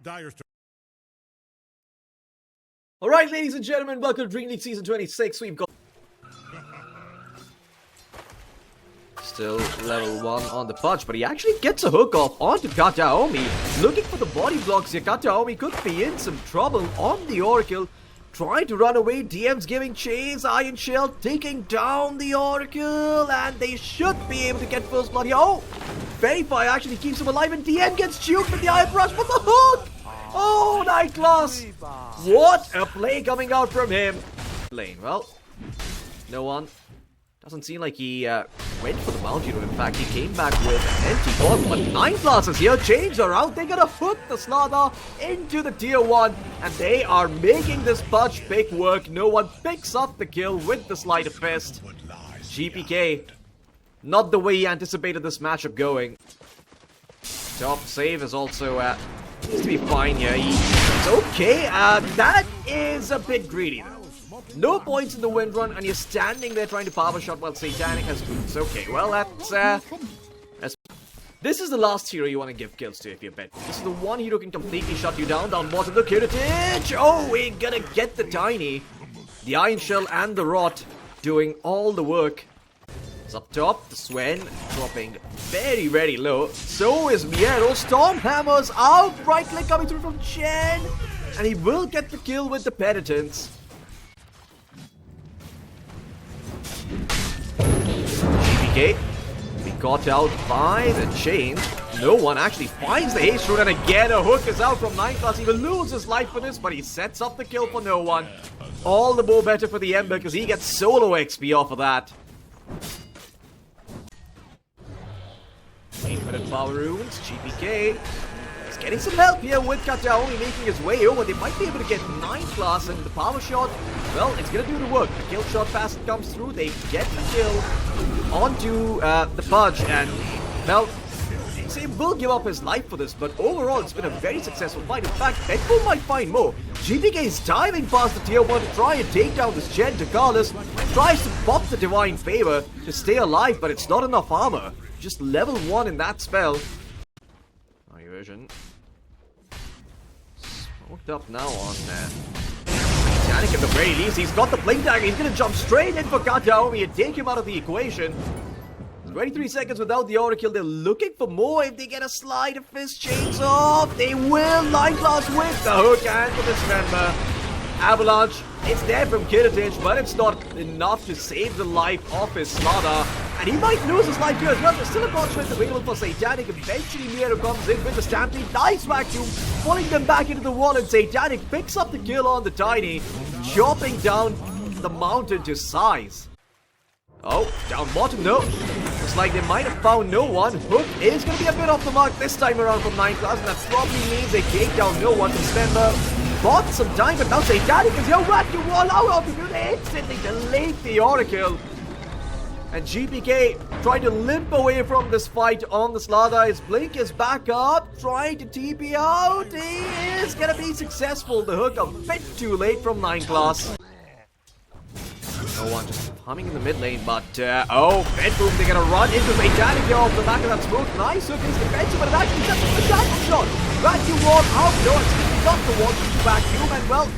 Dyer's turn. Alright, ladies and gentlemen, welcome to Dream League Season 26. We've got still level 1 on the punch, but he actually gets a hook off onto Kataomi. Looking for the body blocks here. Kataomi could be in some trouble on the Oracle. Trying to run away. DM's giving chase. Iron Shell taking down the Oracle. And they should be able to get first blood here. Oh! Verify actually keeps him alive, and DM gets juked with the Iron Brush for the hook! Oh, Night Class! What a play coming out from him! Lane, well, no one. Doesn't seem like he went for the bounty rune. In fact, he came back with an empty bot. But Night Class is here. Chains are out. They're gonna hook the Slaughter into the tier 1. And they are making this punch big work. No one picks up the kill with the Sleight of Fist. GPK. Not the way he anticipated this matchup going. Top save is also needs to be fine here. It's okay. That is a bit greedy though. No points in the wind run, and you're standing there trying to power shot while Satanic has boots. Okay, well that's this is the last hero you want to give kills to if you're bet. This is the one hero who can completely shut you down bottom. The Kiritich! Oh, we're gonna get the Tiny. The Iron Shell and the Rot doing all the work. It's up top, the Swen dropping very, very low. So is Miero. Stormhammer's out. Right click coming through from Chen. And he will get the kill with the Penitence. GPK be caught out by the chain. No one actually finds the haste rune, and again a hook is out from 9 Class. He will lose his life for this, but he sets up the kill for no one. All the more better for the Ember because he gets solo XP off of that. 8-minute power runes. GPK is getting some help here with Kataomi making his way over. They might be able to get 9 Class, and the power shot, well, it's gonna do the work. The kill shot fast comes through. They get the kill onto the Pudge, and well, he will give up his life for this, but overall it's been a very successful fight. In fact, BETBOOM might find more. GPK is diving past the tier 1 to try and take down this Chen. Dakalis tries to pop the Divine Favor to stay alive, but it's not enough armor. Just level 1 in that spell. Vision. Smoked up now on Titanic at the very least. He's got the blink dagger. He's gonna jump straight in for Kataomi and take him out of the equation. 23 seconds without the Oracle. They're looking for more. If they get a Sleight of Fist chains off, they will. Night Class with the hook and for this member. Avalanche, it's there from Kiritich, but it's not enough to save the life of his Slaughter. And he might lose his life here as well. There's still a God Strength available for Satanic. Eventually, Miero comes in with the Stampede. Nice vacuum, pulling them back into the wall, and Satanic picks up the kill on the Tiny, chopping down the mountain to size. Oh, down bottom, no. Looks like they might have found no one. Hook is going to be a bit off the mark this time around from 9 Class, and that probably means they take down no one. Dismember bought some time, but now Satanic is here. Vacuum wall out of the good. They instantly delete the Oracle. And GPK trying to limp away from this fight on the Slaughter. His blink is back up, trying to TP out. He is going to be successful. The hook a bit too late from 9 Class. No one just humming in the mid lane, but oh, BETBOOM, they're going to run into Satanic here off the back of that smoke. Nice hook is defensive, but it actually sets up the shackle shot. Vacuum wall out. No, it's not the one to vacuum, and well,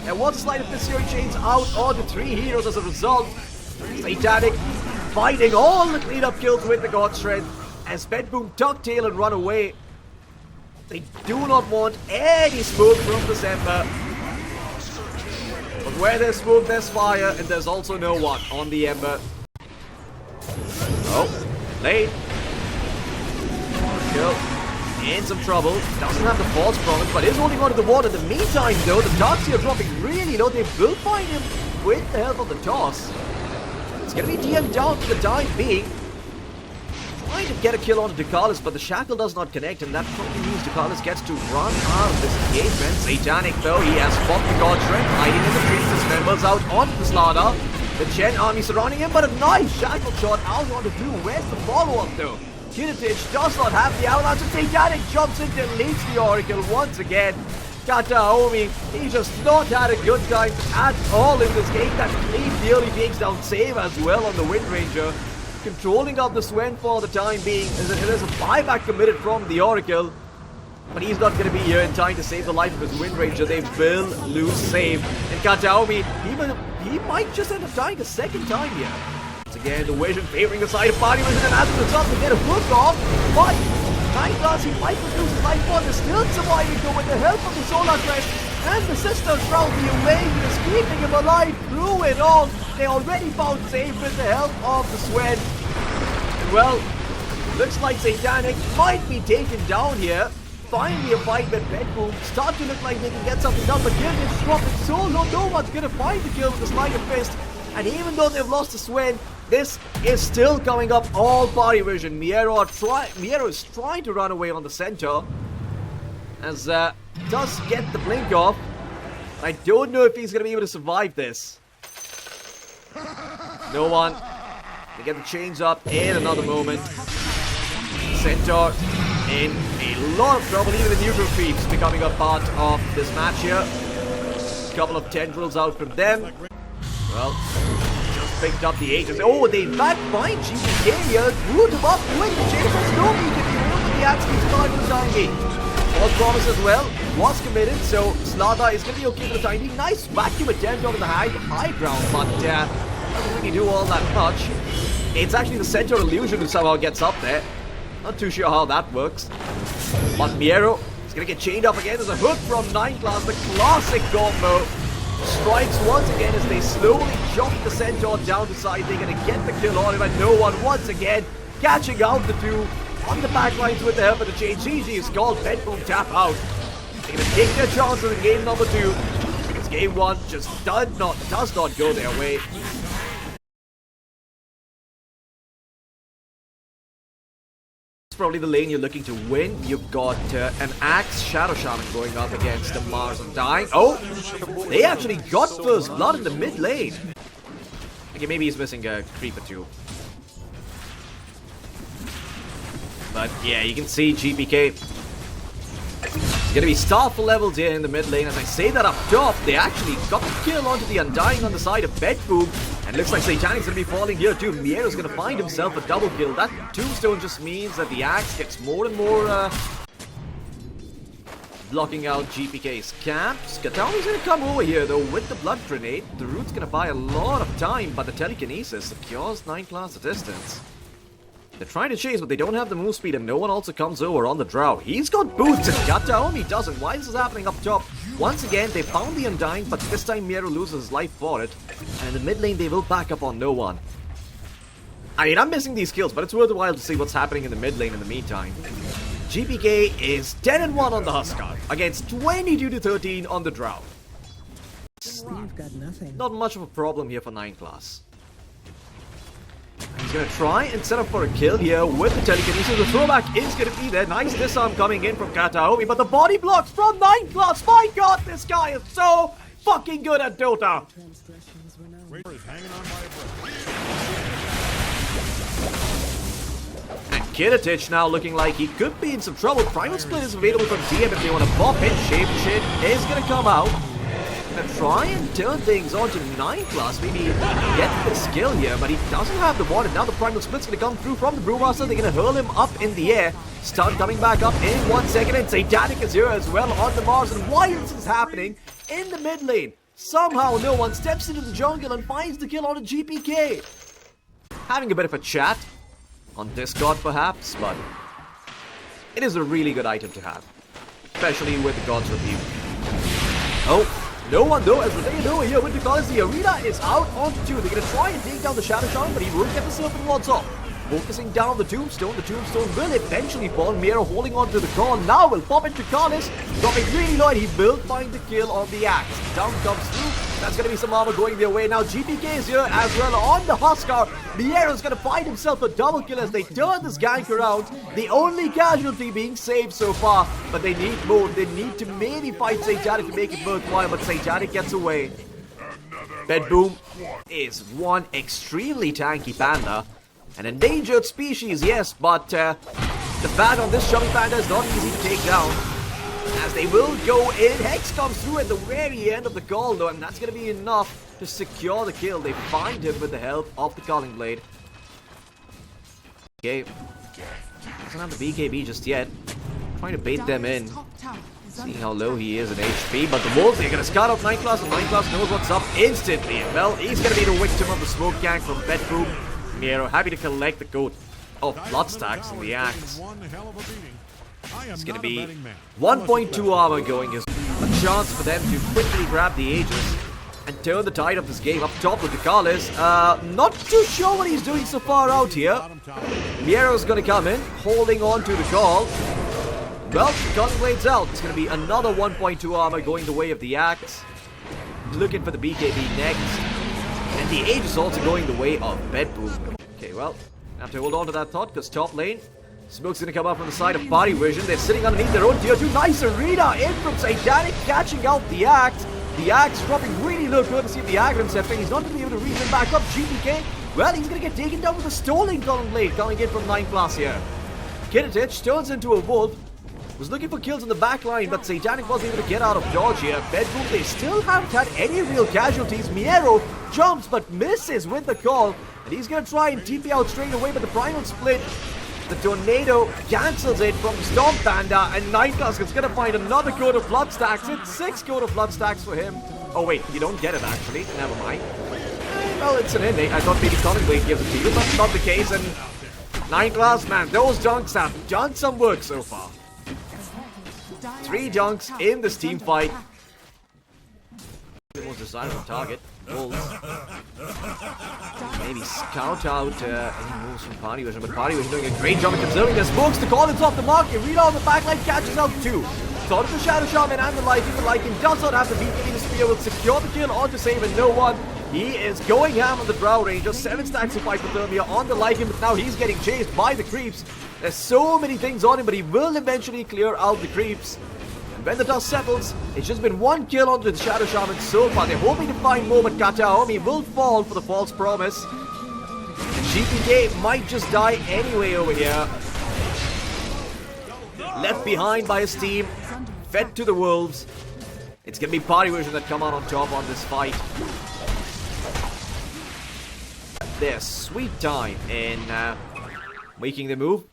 there was a Sleight of Fist Fury chains out onto 3 heroes as a result. Satanic fighting all the cleanup kills with the God Strength as BETBOOM ducktail and run away. They do not want any smoke from the Ember. But where there's smoke, there's fire, and there's also no one on the Ember. Oh, late. Kill. In some trouble. Doesn't have the false promise, but is holding on to the wall. In the meantime, though, the Darkseer are dropping really low. They will find him with the help of the toss. It's going to be DM down for the time being. Trying to get a kill on Dakalis, but the shackle does not connect, and that probably means Dakalis gets to run out of this engagement. Satanic, though, he has fought the God Strength, hiding in the trees. His members out onto the Slaughter. The Chen army surrounding him, but a nice shackle shot out onto Blue. Where's the follow-up, though? Kiritich does not have the avalanche, and Satanic jumps in, deletes the Oracle once again. Kataomi, he just not had a good time at all in this game. That Cleave nearly takes down save as well on the Wind Ranger. Controlling up the Swen for the time being. There's a buyback committed from the Oracle. But he's not going to be here in time to save the life of his Wind Ranger. They will lose save. And Kataomi, he might just end up dying a second time here. Once again, the vision favoring the side of PARIVISION, and as a result, they get a hook off. But 9 he might lose his life, but is still surviving though with the help of the Solar Crest and the Sisters round the Omega is keeping him alive through it all. They already found save with the help of the Sweat. And well, looks like Satanic might be taken down here. Finally a fight with BETBOOM. Start to look like they can get something done, but kill is dropping so low. No one's gonna find the kill with the Slider Fist. And even though they've lost the Swen, this is still coming up all PARIVISION. Miero is trying to run away on the center. As does get the blink off. I don't know if he's gonna be able to survive this. No one. They get the chains up in another moment. Centaur in a lot of trouble. Even the neutral creeps becoming a part of this match here. A couple of tendrils out from them. Well, just picked up the Aegis. Oh, they backbind GPK here. Root him up with the chains. No, he can be able with the axe to start the time. All promise as well was committed, so Slada is going to be okay for the time being. Nice vacuum attempt over the high ground, but doesn't really do all that much. It's actually the Centaur Illusion who somehow gets up there. Not too sure how that works. But Miero is going to get chained up again. There's a hook from 9 class, the classic combo. Strikes once again as they slowly jump the Centaur down the side. They're going to get the kill on him, and no one once again catching out the two on the backlines with the help of the chain. GG is called BETBOOM tap out. They're going to take their chances in game number 2. Because game 1 just does not go their way. Probably the lane you're looking to win. You've got an Axe Shadow Shaman going up against the Mars Undying. Oh, they actually got first blood in the mid lane. Okay, maybe he's missing a creep or two. But yeah, you can see GPK is going to be starful levels here in the mid lane. As I say that up top, they actually got the kill onto the Undying on the side of BETBOOM. And looks like Satanic's going to be falling here too. Miero's going to find himself a double kill. That tombstone just means that the axe gets more and more blocking out GPK's camps. Kataomi's going to come over here though with the blood grenade. The root's going to buy a lot of time, but the telekinesis secures 9 class at distance. They're trying to chase, but they don't have the move speed, and no one also comes over on the Drow. He's got boots, and Kataomi doesn't. Why is this happening up top? Once again, they found the Undying, but this time Miero loses his life for it. And in the mid lane, they will back up on no one. I mean, I'm missing these kills, but it's worthwhile to see what's happening in the mid lane in the meantime. GPK is 10-1 on the Huskar, against 22-13 on the Drow. Not much of a problem here for 9 class. He's going to try and set up for a kill here with the telekinesis. The throwback is going to be there. Nice disarm coming in from Kataomi, but the body blocks from 9 class. My god, this guy is so fucking good at Dota. And Kiritich now looking like he could be in some trouble. Primal Split is available from DM if they want to pop it. Shape Shit is going to come out. Gonna try and turn things on to 9 class, maybe get the skill here, but he doesn't have the water. Now the Primal Split's gonna come through from the Brewmaster. They're gonna hurl him up in the air. Stun coming back up in 1 second, and Satanic is here as well on the Mars. And why is this happening in the mid lane? Somehow no one steps into the jungle and finds the kill on a GPK. Having a bit of a chat on Discord perhaps, but it is a really good item to have, especially with the God's Review. Oh. No one though, as they know here with because the arena is out on 2. They're going to try and take down the Shadow Shaman, but he will get the Serpent Wards off. Focusing down the Tombstone will eventually fall. Miero holding on to the core. Now will pop into Karlis, dropping really low, and he will find the kill on the axe. Down comes through. That's going to be some armor going their way. Now GPK is here as well on the Huskar. Miero's going to find himself a double kill as they turn this gank around. The only casualty being saved so far, but they need more. They need to maybe fight Satanic to make it worthwhile, but Satanic gets away. BETBOOM is one extremely tanky panda. An endangered species, yes, but the fat on this chubby panda is not easy to take down. As they will go in, Hex comes through at the very end of the call though, and that's going to be enough to secure the kill. They find him with the help of the Calling Blade. Okay, doesn't have the BKB just yet. trying to bait them in. Seeing how low he is in HP, but the Wolves, they're going to scout out 9 Class, and 9 Class knows what's up instantly. Well, he's going to be the victim of the smoke gang from BETBOOM. Miero happy to collect the coat of blood stacks in the axe. It's going to be 1.2 armor going, is a chance for them to quickly grab the Aegis and turn the tide of this game. Up top with the Carlis, not too sure what he's doing so far out here. Miero's going to come in, holding on to the call. Well, Gunblade's out. It's going to be another 1.2 armor going the way of the Axe. Looking for the BKB next. And the Aegis also going the way of BETBOOM. Okay, well, have to hold on to that thought because top lane. Smoke's going to come up from the side of PARIVISION. They're sitting underneath their own tier 2. Nice arena in from Satanic, catching out the Axe. The Axe dropping really low courtesy of the Aggrim Scepter. He's not going to be able to reach him back up. GPK, well, he's going to get taken down with a Stolen Blade coming in from 9 Class here. Kiritich turns into a wolf. Was looking for kills in the back line, but Satanic wasn't able to get out of dodge here. BETBOOM, they still haven't had any real casualties. Miero jumps but misses with the call. And he's going to try and TP out straight away, but the Primal Split, the Tornado cancels it from Storm Panda, and 9 Class is going to find another coat of blood stacks. It's 6 coat of blood stacks for him. Oh wait, you don't get it actually. Never mind. Well, it's an innate. I thought maybe Blade gives it to you, but not the case. And 9 Class, man, those dunks have done some work so far. 3 dunks in this team fight. The most desirable target, Wolves. Maybe scout out any moves from PARIVISION, but PARIVISION doing a great job of conserving their smokes. The call is off the mark. Rita on the backline catches out 2. Thought of the Shadow Shaman and the Lycan. The Lycan does not have the BKB. The Spear will secure the kill on to save and no one. He is going ham on the Drow Ranger. 7 stacks of hypothermia on the Lycan, but now he's getting chased by the creeps. There's so many things on him, but he will eventually clear out the creeps. When the dust settles, it's just been 1 kill onto the Shadow Shaman so far. They're hoping to find more, but Kataomi will fall for the false promise. And GPK might just die anyway over here. Left behind by his team, fed to the Wolves. It's going to be PARIVISION that come out on top on this fight. Their sweet time in making the move.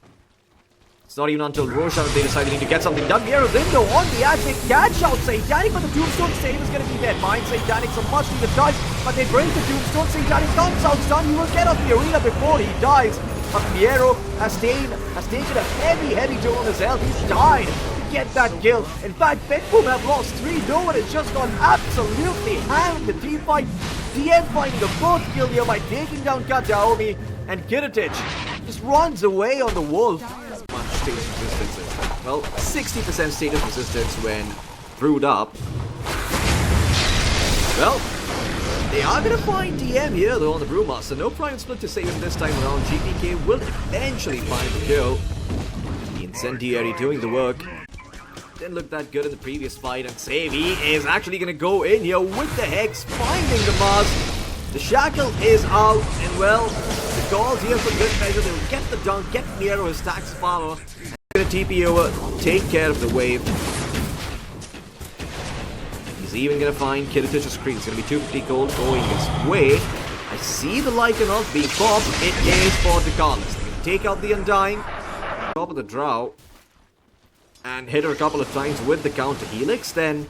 It's not even until Roshan they decide they need to get something done. Miero's in though on the edge. They catch out Satanic, but the Tombstone save is going to be dead. Mind Satanic's a much needed touch, but they break the Tombstone. Satanic comes out stunned. He will get off the arena before he dies. But Miero has taken a heavy toll on his health. He's died to get that kill. In fact, BETBOOM have lost 3. No one has just gone absolutely ham in the team fight. DM finding a 4th kill here by taking down Kataomi, and Kiritich just runs away on the wolf. Status resistance is. Well, 60% status resistance when brewed up. Well, they are going to find DM here though on the Brewmaster. No Prime Split to save him this time around. GPK will eventually find the kill. The Incendiary doing the work. Didn't look that good in the previous fight, and save. He is actually going to go in here with the Hex, finding the Mars. The Shackle is out, and well, the calls here for good measure. They will get the dunk, get Miero his stacks of armor, and going to TP over, take care of the wave. He's even going to find Kiritich's screen. It's going to be 250 gold going his way. I see the Lycan ult being popped. It is for the Carlis. They can take out the Undying, top of the Drow, and hit her a couple of times with the counter Helix. Then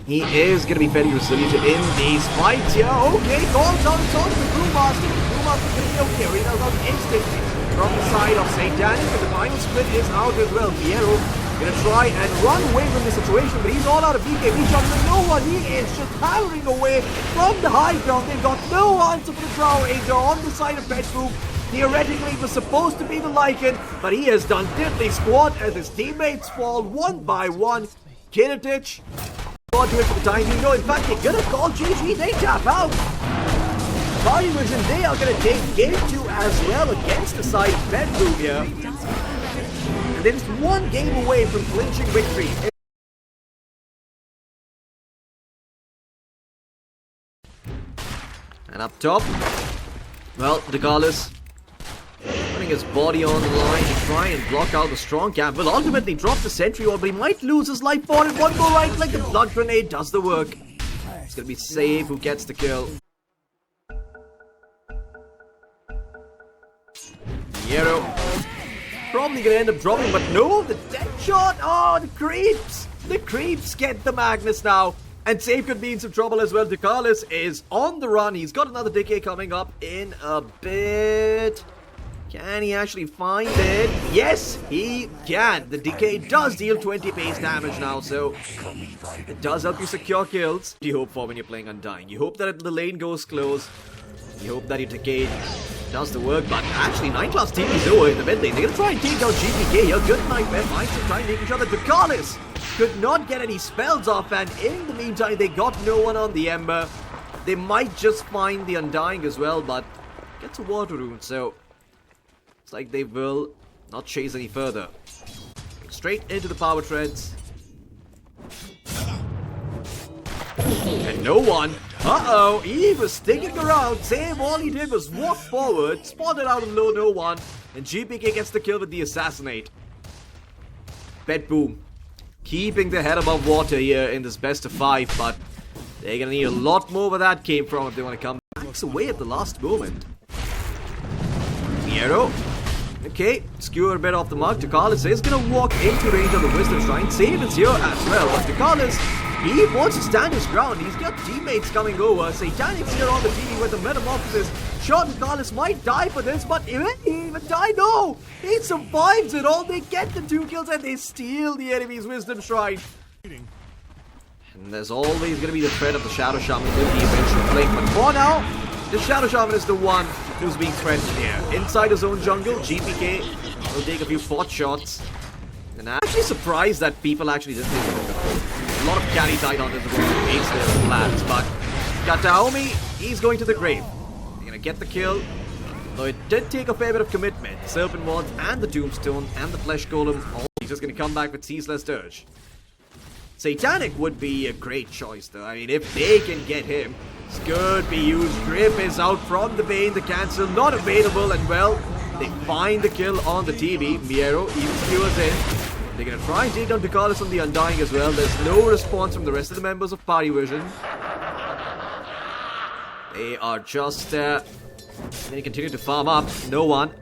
he is going to be fairly resilient in these fights. Yeah, okay, calls on the Brewmaster. The Brewmaster going to be okay. Rita's out instantly from the side of Satanic, but the final split is out as well. Miero going to try and run away from the situation, but he's all out of BKB shots, and no one. He is just powering away from the high ground. They've got no answer for the Drow Ranger on the side of BETBOOM. Theoretically, it was supposed to be the Lycan, but he has done diddly squat as his teammates fall one by one. Kiritich got to it for the time being. No, in fact, they're gonna call GG. They tap out. PARIVISION, they are gonna take game 2 as well against the side of BETBOOM here. And they're just 1 game away from clinching victory. And up top, well, the Carlis putting his body on the line to try and block out the strong camp. Will ultimately drop the sentry orb, but he might lose his life for it. One more right, like the blood grenade does the work. It's gonna be Save who gets the kill. Miero probably going to end up dropping, but no, the dead shot. Oh, the creeps. The creeps get the Magnus now. And Save could be in some trouble as well. DeCarlis is on the run. He's got another decay coming up in a bit. Can he actually find it? Yes, he can. The decay does deal 20 base damage now, so it does help you secure kills. What do you hope for when you're playing Undying? You hope that the lane goes close. You hope that your decay does the work, but actually 9-class team is over in the mid lane. They're going to try and take down GPK here. Good Nightmare finds some time making sure that DeCarlis could not get any spells off, and in the meantime they got no one on the Ember. They might just find the Undying as well, but gets a water rune, so it's like they will not chase any further. Straight into the power treads. And no one. Uh-oh, he was sticking around. Same, all he did was walk forward, spotted out of low, no one, and GPK gets the kill with the assassinate. BETBOOM keeping their head above water here in this best of 5, but they're gonna need a lot more where that came from if they want to come back away at the last moment. Nero. Okay, skewer a bit off the mark. DeCarlis is gonna walk into range of the Wisdom Shrine. Save is here as well, but DeCarlis, he wants to stand his ground. He's got teammates coming over. Satanic's here on the TV with the Metamorphosis. Sure, DeCarlis might die for this, but he didn't even die. No! He survives it all. They get the 2 kills and they steal the enemy's Wisdom Shrine. And there's always going to be the threat of the Shadow Shaman with the eventual flank. But for now, the Shadow Shaman is the one who's being threatened here. Inside his own jungle, GPK will take a few pot shots. And I'm actually surprised that people actually didn't think about it. A lot of carry tight on this against their plans, but Kataomi, he's going to the grave. They're gonna get the kill, though it did take a fair bit of commitment. The Serpent Ward and the Tombstone and the Flesh Golem, he's just gonna come back with Ceaseless Dirge. Satanic would be a great choice though. I mean, if they can get him, this could be huge. Grip is out from the Bane, the cancel, not available, and well, they find the kill on the TV. Miero even skewers in. They're going to try and take down DeCarlis on the Undying as well. There's no response from the rest of the members of PARIVISION. They are just they continue to farm up. No one.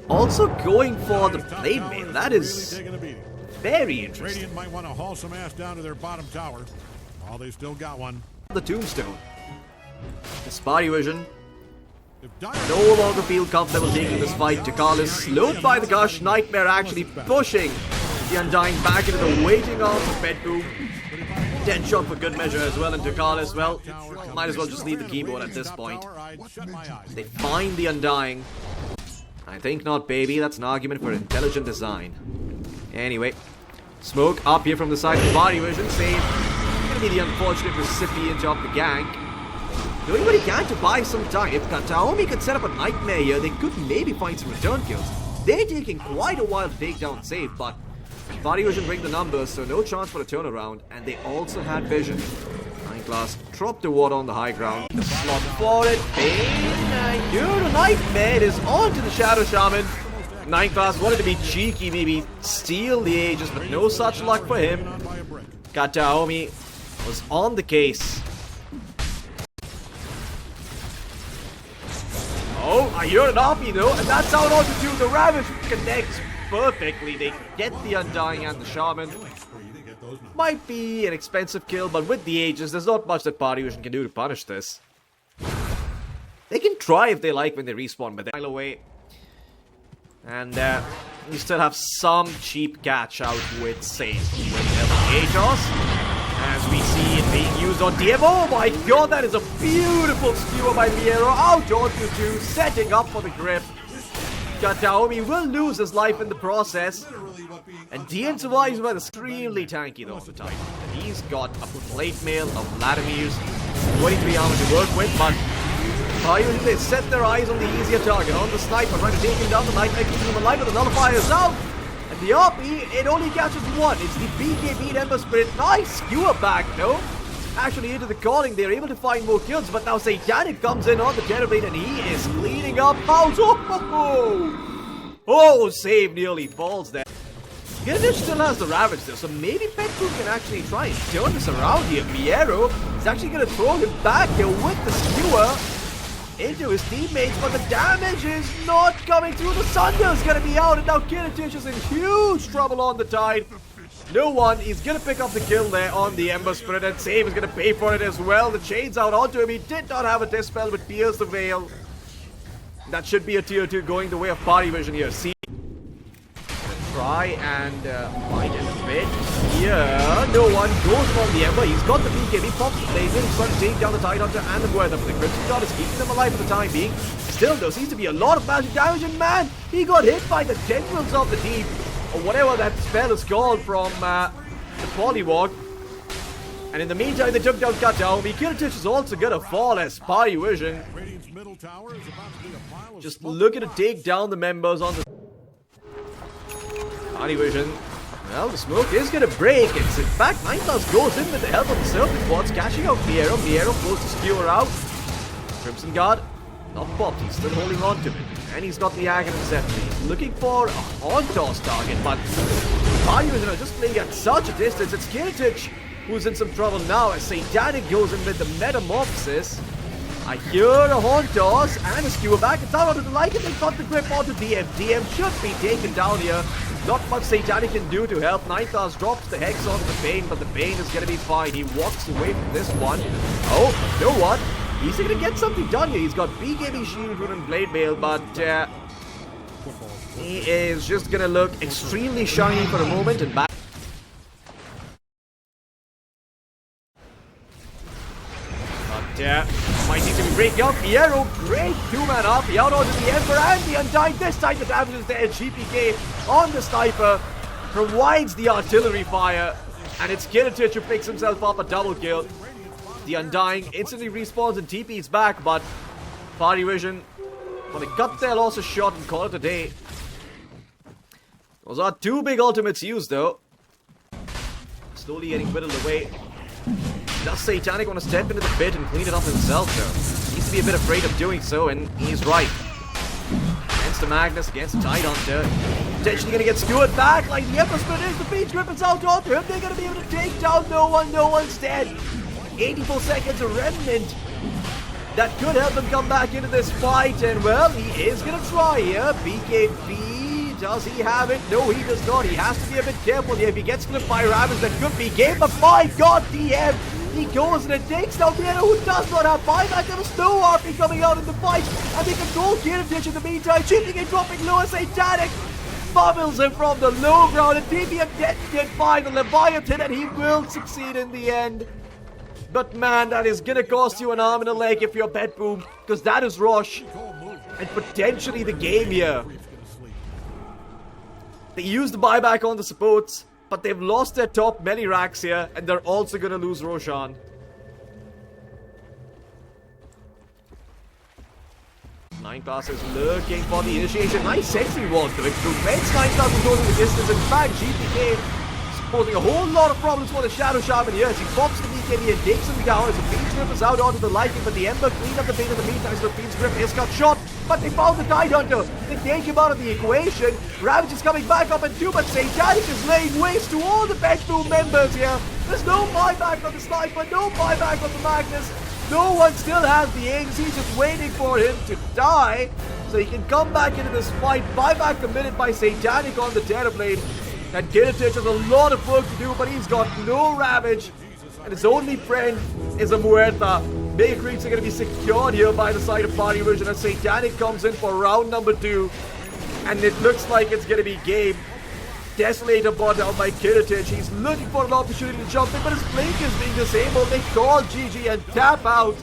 Also going for the blade mail. That is very interesting. Radiant might want to haul some ass down to their bottom tower. Oh, they still got one. The Tombstone. This PARIVISION no longer feel comfortable taking this fight. DeCarlis slowed by the Gush. Nightmare actually pushing the Undying back into the waiting arms of BETBOOM. 10 shot for good measure as well, and DeCarlis, well, might as well just leave the keyboard at this point. They find the Undying. I think not, baby. That's an argument for intelligent design. Anyway, smoke up here from the side of PARIVISION. Save. Gonna be the unfortunate recipient of the gank. Doing what he can to buy some time. If Kataomi could set up a Nightmare here, they could maybe find some return kills. They're taking quite a while to take down Save, but PARIVISION bring the numbers, so no chance for a turnaround. And they also had vision. 9-class dropped the ward on the high ground. The slot for it. Bane. Here to Nightmare. It is on to the Shadow Shaman. 9-class wanted to be cheeky, maybe steal the Aegis, but no such luck for him. Kataomi was on the case. Oh, I hear an RP though, and that's how it ought to do. The Ravage connects perfectly. They get the Undying and the Shaman. Might be an expensive kill, but with the Aegis, there's not much that PARIVISION can do to punish this. They can try if they like when they respawn, but they're a mile away. And you still have some cheap catch out with Sage. With Aegis. As we see it being used on DM. Oh my god, that is a beautiful skewer by Miero. Out onto 2, setting up for the grip. Kataomi will lose his life in the process. And DM survives by the extremely tanky though on the Titan. And he's got a plate mail of Vladimir's 23 armor to work with, but PARIVISION, they set their eyes on the easier target, on the sniper, trying to take him down. The Nightmare keeping him alive, but the Nullifier is out. And the RP, it only catches one. It's the BKB Ember Spirit. Nice skewer back though. Actually into the calling, they're able to find more kills, but now Satanic comes in on the Terrorblade and he is cleaning up house. Oh, Save nearly falls there. Gildish still has the Ravage though, so maybe BETBOOM can actually try and turn this around here. Miero is actually going to throw him back here with the skewer. into his teammates, but the damage is not coming through. The Sunder's gonna be out, and now Kiritich is in huge trouble on the tide. No one is gonna pick up the kill there on the Ember Spirit, and Save is gonna pay for it as well. The chain's out onto him. He did not have a Dispel, but pierced the veil. That should be a tier 2 going the way of PARIVISION here. See, try and fight in a bit. Yeah, no one goes for the Ember. He's got the BKB, pops the blade, he's trying to take down the Tidehunter and the Weather, but the Crimson God is keeping them alive for the time being. Still, there seems to be a lot of magic damage, and man, he got hit by the tendrils of the deep, or whatever that spell is called from the Polywog. And in the meantime, they took down Kataomi. Kiritich is also gonna fall as PARIVISION just looking to take down the members on the PARIVISION. Well, the smoke is gonna break. It's in fact, Ninetales goes in with the help of the Serpent Quads, catching out Miero. Miero goes to skewer out. Crimson Guard, not popped, he's still holding on to it. And he's got the Aghanim Scepter. He's looking for a on-toss target, but PARIVISION are just playing at such a distance. It's Kiritich who's in some trouble now as Satanic goes in with the Metamorphosis. I hear a horn toss and a skewer back. It's out onto the light, and they got the grip onto DM. DM should be taken down here. Not much Satanic can do to help. Ninetales drops the Hex onto the Bane, but the Bane is going to be fine. He walks away from this one. Oh, you know what? He's going to get something done here. He's got BKB Shield Rune and Blade Mail, but he is just going to look extremely shiny for a moment and back. Might need to be breaking up. Miero, great 2-man up. He out onto the Emperor and the Undying. This time the damage is there. GPK on the Sniper provides the artillery fire, and it's Kiritich who picks himself up a double kill. The Undying instantly respawns and TP's back, but PARIVISION, well, they cut their loss a shot and call it a day. Those are 2 big ultimates used though. Slowly getting whittled away. Does Satanic want to step into the pit and clean it up himself though? Needs to be a bit afraid of doing so, and he's right. Against the Magnus, against the Tidehunter. Potentially gonna get skewered back like the Emperor Spirit is. The Beach Grip is out onto him. They're gonna be able to take down no one. No one's dead. 84 seconds, a remnant that could help him come back into this fight, and well, he is gonna try here. BKB, does he have it? No, he does not. He has to be a bit careful here. If he gets clipped by Ravage, that could be game, but my god, DM! He goes and it takes down Miero, who does not have buyback. There was no RP coming out in the fight, and they control Kiritich in the meantime, cheating and dropping low. Satanic bubbles him from the low ground, and DBM did find the Leviathan, and he will succeed in the end. But man, that is gonna cost you an arm and a leg if you're BETBOOM, because that is Rosh, and potentially the game here. They used the buyback on the supports, but they've lost their top melee racks here, and they're also gonna lose Roshan. Ninetales is looking for the initiation. Nice sentry wall to it. Prevents Ninetales from going the distance. In fact, GPK is posing a whole lot of problems for the Shadow Shaman here as he pops the BKB and takes him down as the Fiend's Grip is out onto the Lightning, but the Ember cleaned up the Bane in the meantime, so the Fiend's Grip is got shot. But they found the Tidehunter. They take him out of the equation. Ravage is coming back up and two, but Satanic is laying waste to all the BETBOOM members here. There's no buyback on the Sniper, no buyback on the Magnus. No one still has the eggs. He's just waiting for him to die so he can come back into this fight. Buyback committed by Satanic on the Terrorblade. And Kiritich has a lot of work to do, but he's got no Ravage. And his only friend is a Muerta. Mega Creeps are going to be secured here by the side of PARIVISION as Satanic comes in for round number 2. And it looks like it's going to be game. Desolator brought down by Kiritich. He's looking for an opportunity to jump in, but his blink is being disabled. They call GG and tap out.